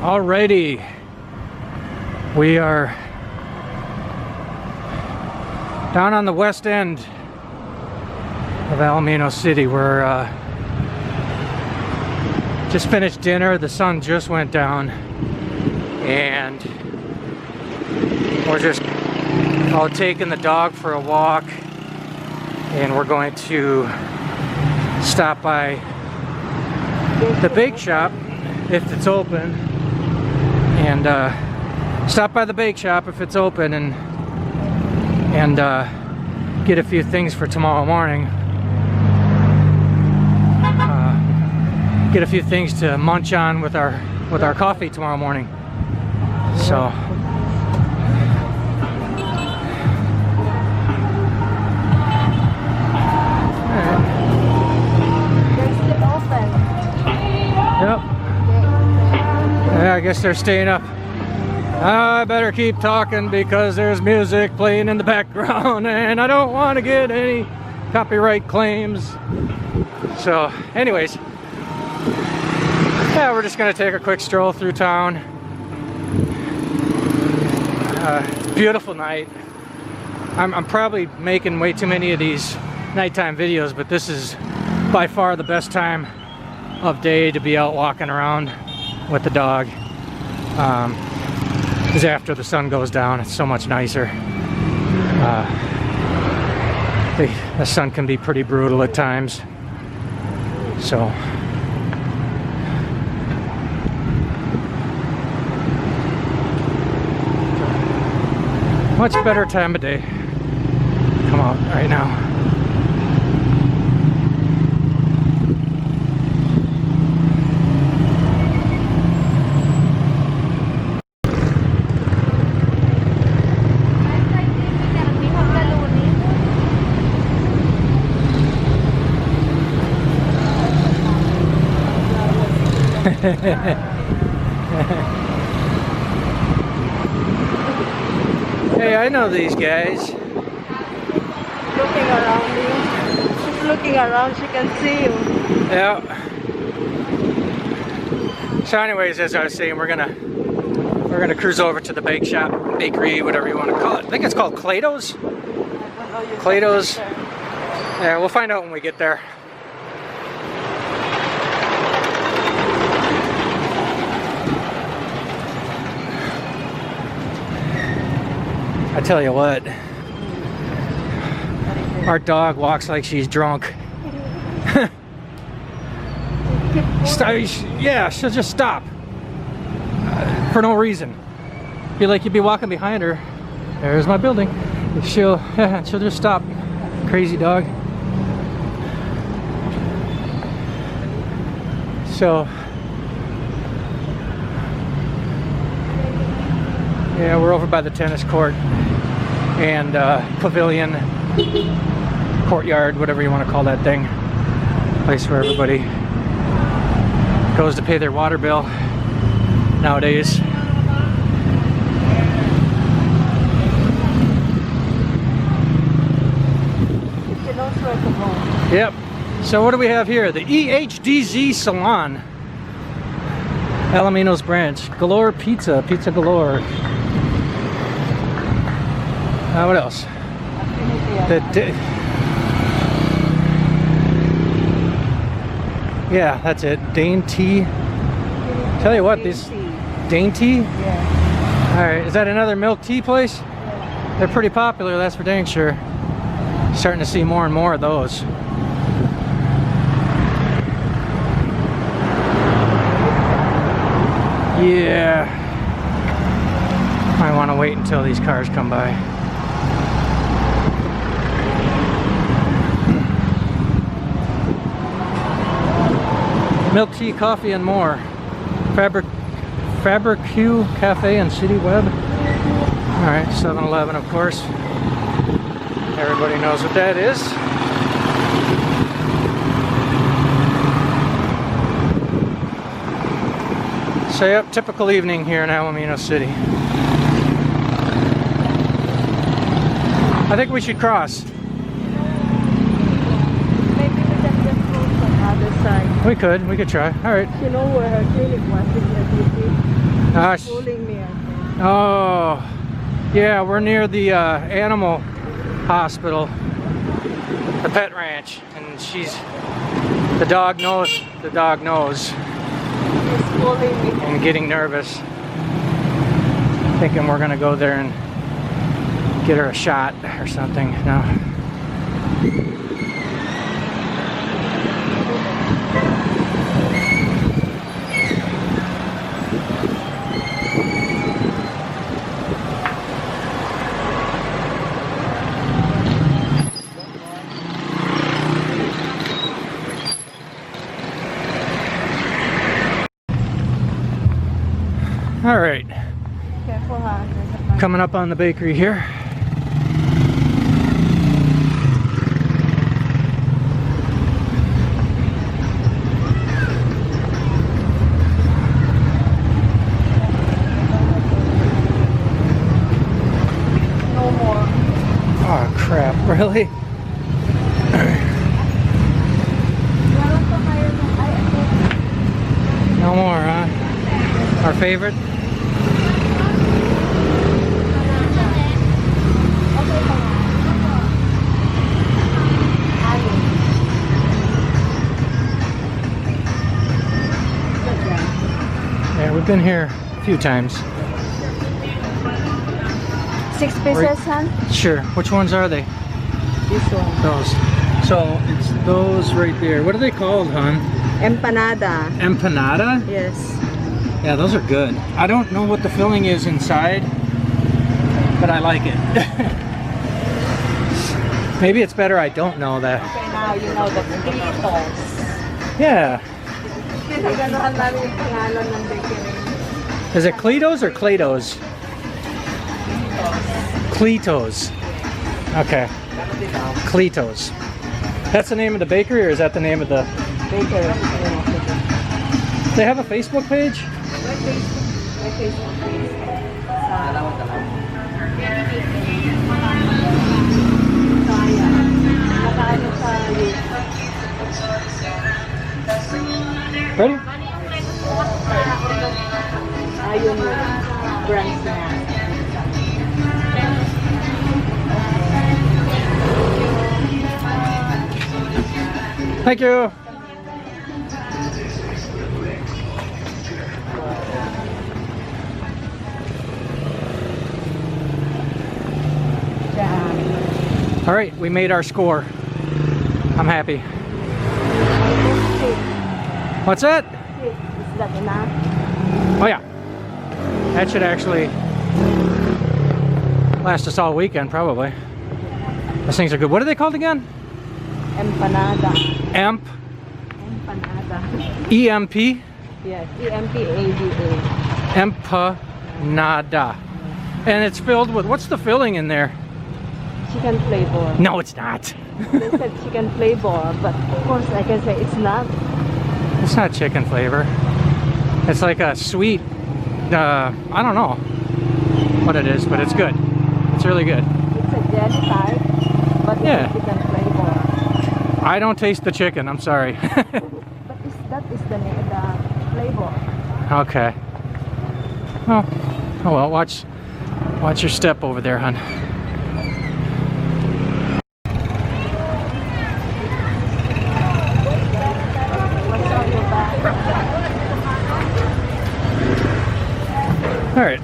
Alrighty, we are down on the west end of Alaminos City. We're just finished dinner. The sun just went down, and we're just out taking the dog for a walk, and we're going to stop by the bake shop if it's open, and stop by the bake shop if it's open, and get a few things for tomorrow morning. Get a few things to munch on with our coffee tomorrow morning. So yep. Yeah, I guess they're staying up. I better keep talking because there's music playing in the background and I don't want to get any copyright claims. So anyways, yeah, we're just gonna take a quick stroll through town. Beautiful night. I'm probably making way too many of these nighttime videos, but this is by far the best time of day to be out walking around with the dog. Is after the sun goes down. It's so much nicer. The sun can be pretty brutal at times, so much better time of day. Come out right now. Hey, I know these guys. Looking around you. She's looking around, she can see you. Yeah. So anyways, as I was saying, we're gonna cruise over to the bake shop, bakery, whatever you want to call it. I think it's called Clayto's. Clayto's. Yeah, we'll find out when we get there. I tell you what, our dog walks like she's drunk. Yeah, she'll just stop for no reason. You'd be walking behind her. There's my building. She'll just stop. Crazy dog. So yeah, we're over by the tennis court and pavilion, courtyard, whatever you want to call that thing. Place where everybody goes to pay their water bill nowadays. Yep. So what do we have here? The EHDZ Salon. Alaminos branch. Galore Pizza. Pizza Galore. What else? Yeah, that's it. Dainty. Tell you what, these Dainty? Yeah. Alright, is that another milk tea place? Yeah. They're pretty popular, that's for dang sure. Starting to see more and more of those. Yeah. I want to wait until these cars come by. Milk tea, coffee, and more. Fabrique Cafe and City Web. Alright, 7-Eleven, of course. Everybody knows what that is. So yep, typical evening here in Alaminos City. I think we should cross. Maybe we can just go from the other side. We could try. Alright. You know where her clinic was in the city? Pulling me. I think. Oh, yeah, we're near the animal hospital, the pet ranch, and the dog knows, She's pulling me. and getting nervous, thinking we're gonna go there and get her a shot or something. No. All right, Careful, huh? There's a coming up on the bakery here. no more. Oh crap, really? No more, huh? Our favorite? Yeah, we've been here a few times. 6 pieces, son? Sure. Which ones are they? This one. Those. So it's those right there. What are they called, hon? Empanada. Empanada? Yes. Yeah, those are good. I don't know what the filling is inside, but I like it. Maybe it's better I don't know that. Okay, now you know the Clitos. Yeah. Pinaganuhan namin yung pangalan ng bakery. Is it Cletos or Cletos? Cletos. Okay. Cletos. That's the name of the bakery, or is that the name of the... Bakery. They have a Facebook page? My Facebook page. Ready? Ayun yung brands niya. Thank you. All right, we made our score. I'm happy. What's that? Is that enough? Oh yeah. That should actually last us all weekend, probably. Those things are good. What are they called again? Empanada. Empanada. E-M-P? Yes, E-M-P-A-D-A. Empanada. And it's filled with, what's the filling in there? Chicken flavor. No, it's not. They said chicken flavor, but of course I can say it's not. It's not chicken flavor. It's like a sweet, I don't know what it is, but it's good. It's really good. It's a jelly type, but Yeah. it's chicken flavor. I don't taste the chicken, I'm sorry. But that is the flavor. Okay. Oh well, watch your step over there, hon. All right.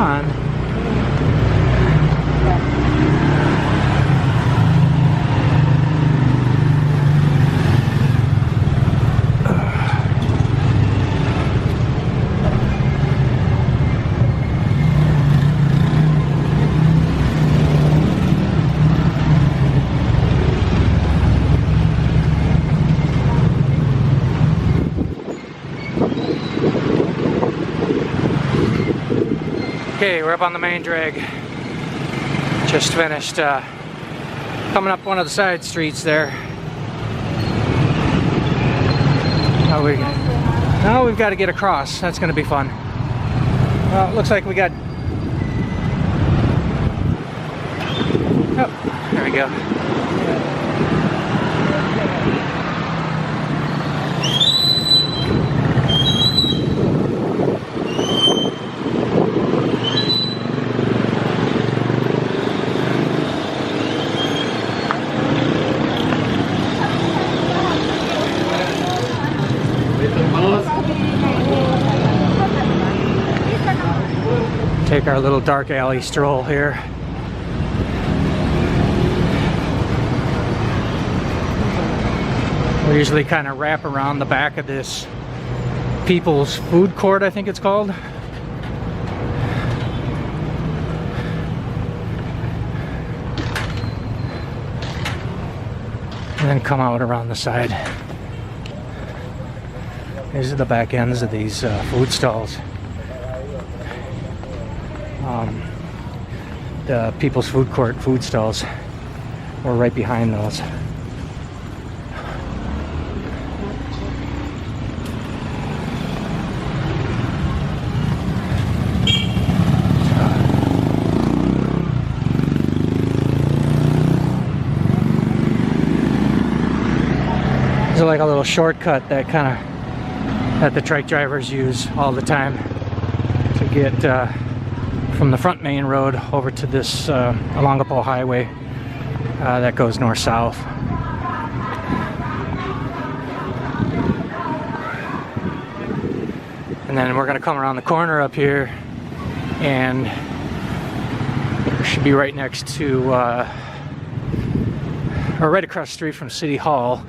on. Okay, we're up on the main drag. Just finished coming up one of the side streets there. Now we've got to get across. That's going to be fun. Well, it looks like we got... Oh, there we go. Take our little dark alley stroll here. We usually kind of wrap around the back of this People's Food Court, I think it's called. And then come out around the side. These are the back ends of these food stalls. The People's Food Court food stalls were right behind those. It's like a little shortcut that that the trike drivers use all the time to get from the front main road over to this Olongapo highway that goes north-south. And then we're going to come around the corner up here, and we should be right next to, or right across the street from City Hall.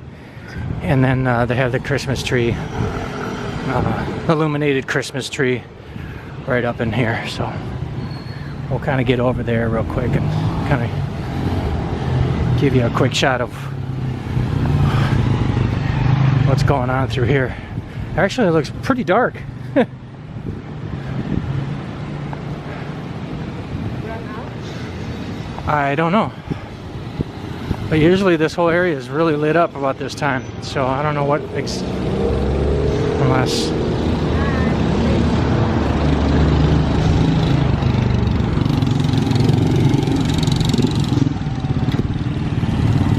And then they have the Christmas tree, illuminated Christmas tree right up in here. So we'll kind of get over there real quick and kind of give you a quick shot of what's going on through here. Actually, it looks pretty dark. I don't know. But usually this whole area is really lit up about this time. So I don't know what, unless...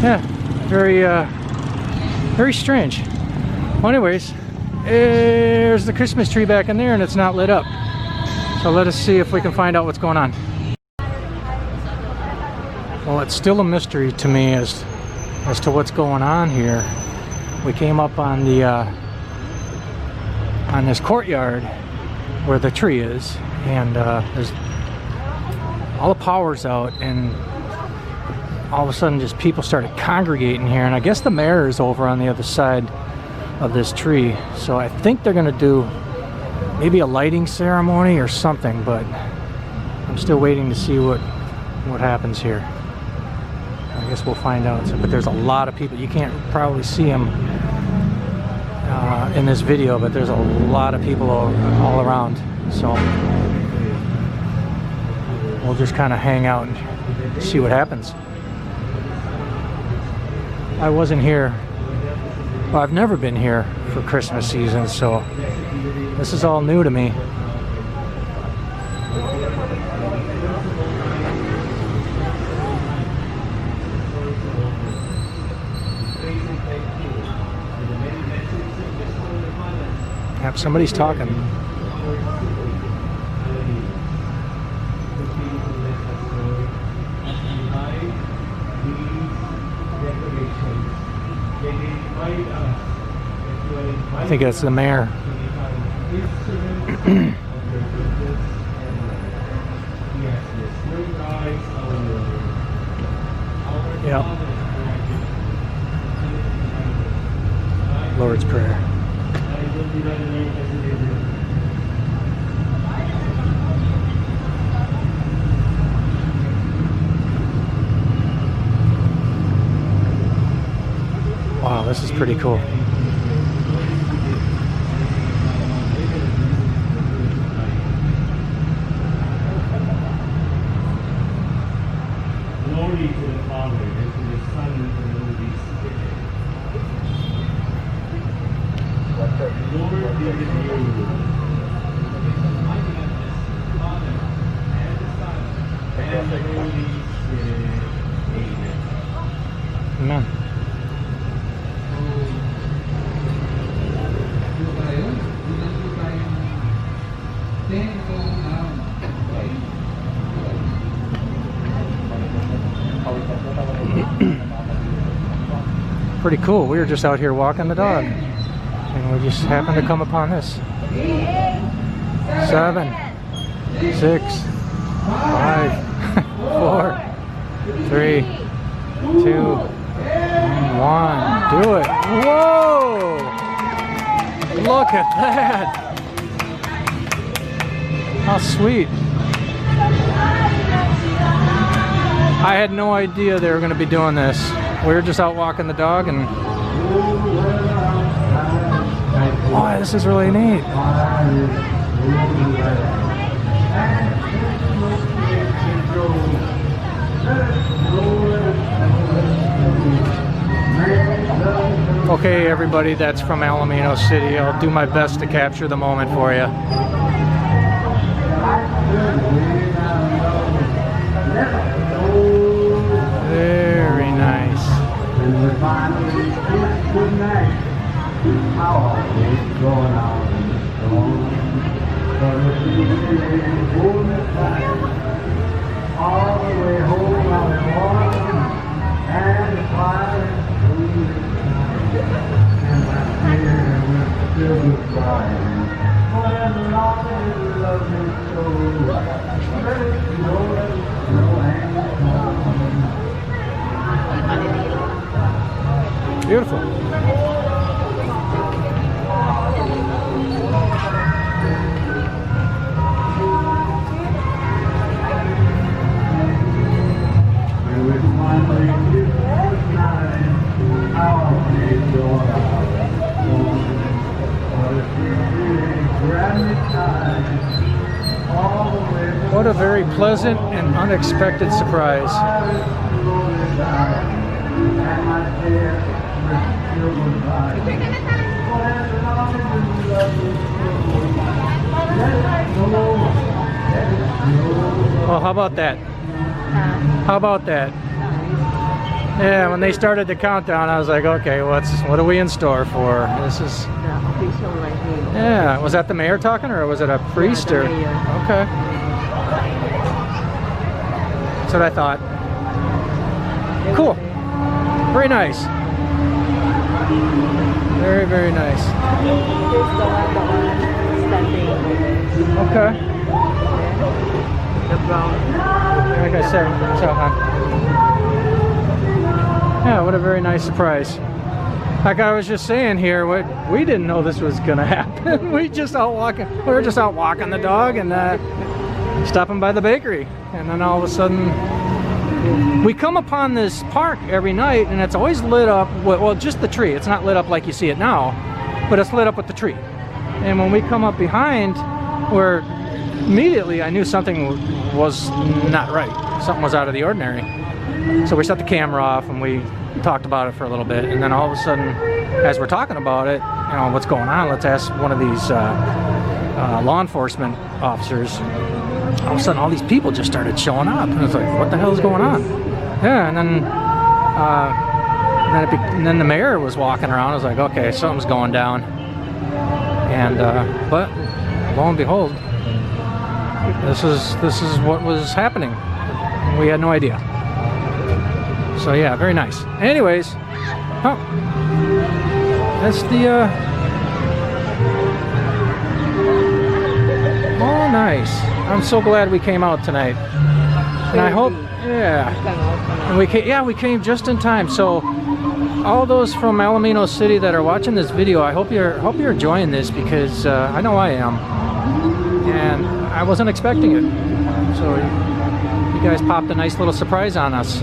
Yeah, very strange. Well, anyways, there's the Christmas tree back in there and it's not lit up. So let us see if we can find out what's going on. Well, it's still a mystery to me as to what's going on here. We came up on the on this courtyard where the tree is, and there's all the power's out, and all of a sudden just people started congregating here, and I guess the mayor is over on the other side of this tree, so I think they're gonna do maybe a lighting ceremony or something, but I'm still waiting to see what happens here. I guess we'll find out. But there's a lot of people. You can't probably see them in this video, but there's a lot of people all around. So we'll just kind of hang out and see what happens. I wasn't here. Well, I've never been here for Christmas season, so this is all new to me. Yep, somebody's talking. I think that's the mayor. this is pretty cool. Glory to the Father, and to the Son, and to the Holy Spirit. Lord be with you. And the Holy Spirit. Amen. Amen. Pretty cool. We were just out here walking the dog, and we just happened to come upon this. 7, 6, 5, 4, 3, 2, 1. Do it. Whoa! Look at that. How sweet. I had no idea they were going to be doing this. We were just out walking the dog, and oh, this is really neat. Okay, everybody, that's from Alaminos City. I'll do my best to capture the moment for you. Very nice. Beautiful. What a very pleasant and unexpected surprise. Well, how about that? How about that? Yeah, when they started the countdown, I was like, okay, what are we in store for? This is... Yeah, was that the mayor talking, or was it a priest? Or okay, that's what I thought. Cool. Very nice. Very, very nice. Okay. Like I said, so, yeah, what a very nice surprise. Like I was just saying here, we didn't know this was gonna happen. We were just out walking the dog and stopping by the bakery, and then all of a sudden we come upon this park every night, and it's always lit up. Well, just the tree. It's not lit up like you see it now, but it's lit up with the tree. And when we come up behind, where immediately I knew something was not right. Something was out of the ordinary. So we shut the camera off and we talked about it for a little bit, and then all of a sudden, as we're talking about it, you know, what's going on, let's ask one of these law enforcement officers. All of a sudden, all these people just started showing up, and it's like, what the hell is going on? Yeah, and then the mayor was walking around. I was like, okay, something's going down. And but lo and behold, this is what was happening. We had no idea. So yeah, very nice. Anyways, oh, that's the oh, nice. I'm so glad we came out tonight, and I hope, yeah, and we came just in time. So all those from Alaminos City that are watching this video, I hope you're enjoying this, because I know I am, and I wasn't expecting it. So you guys popped a nice little surprise on us.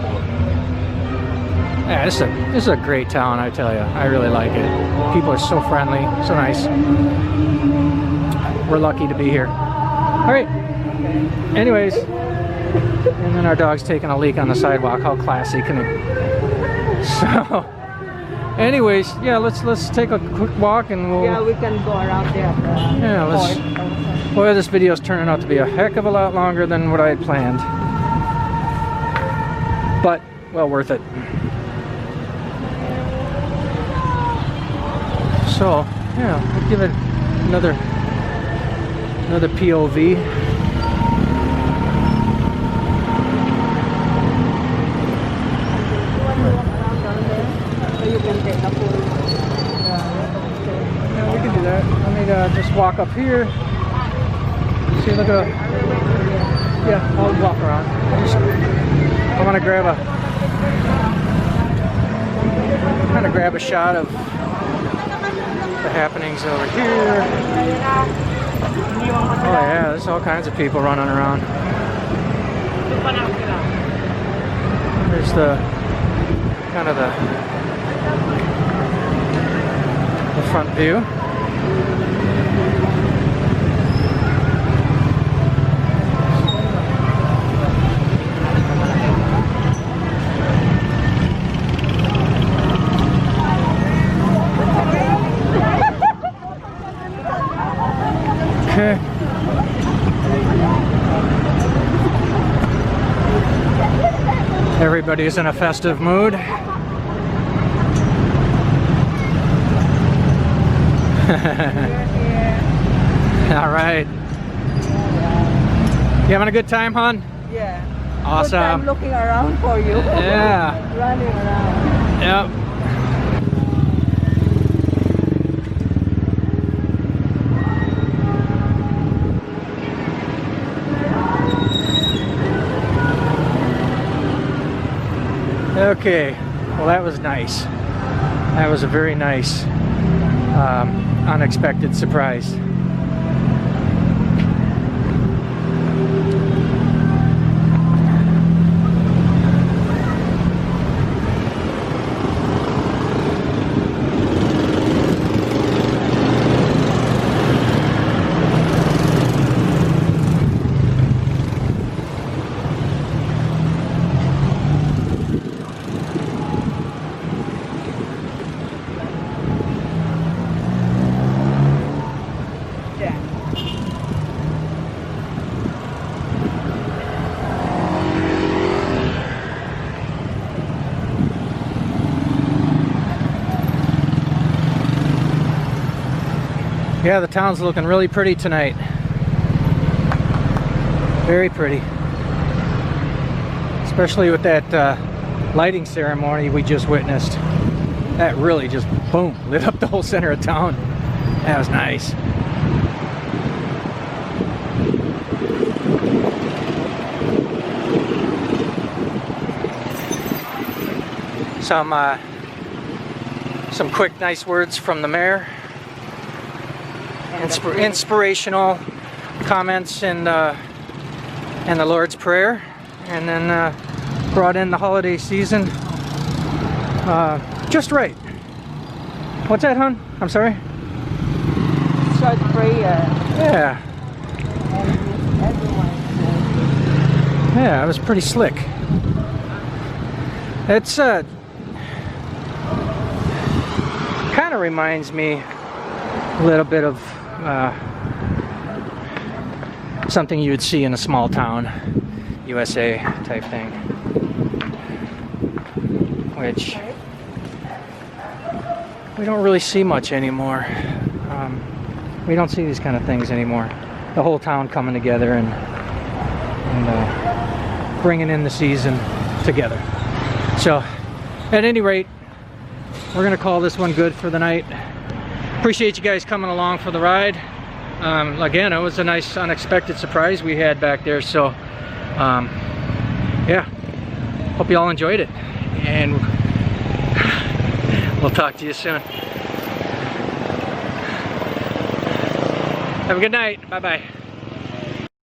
Yeah, this is a great town, I tell you. I really like it. People are so friendly, so nice. We're lucky to be here. All right. Anyways, and then our dog's taking a leak on the sidewalk. How classy can it? So, anyways, yeah, let's take a quick walk and we'll. Yeah, we can go around there. Yeah, let's. Boy, this video's turning out to be a heck of a lot longer than what I had planned. But, well worth it. So, yeah, I'll give it another POV. You can take a full. Yeah, we can do that. Let me just walk up here. See, look at. Yeah, I'll walk around. I want to grab a shot of the happenings over here. Oh yeah, there's all kinds of people running around. There's the kind of the front view. Okay. Everybody's in a festive mood. All right. You having a good time, hon? Yeah. Awesome. Good time looking around for you. Yeah. Running around. Yep. Okay, well that was nice. That was a very nice, unexpected surprise. Yeah, the town's looking really pretty tonight. Very pretty. Especially with that lighting ceremony we just witnessed. That really just, boom, lit up the whole center of town. That was nice. Some quick, nice words from the mayor. Inspirational comments in the Lord's Prayer, and then brought in the holiday season just right. What's that, hon? I'm sorry? Short prayer. Yeah. Yeah, it was pretty slick. It's kind of reminds me a little bit of something you would see in a small town, USA type thing, which we don't really see much anymore. We don't see these kind of things anymore. The whole town coming together and bringing in the season together. So, at any rate, we're gonna call this one good for the night. Appreciate you guys coming along for the ride. Again, it was a nice unexpected surprise we had back there, so yeah, hope you all enjoyed it, and we'll talk to you soon. Have a good night. Bye bye.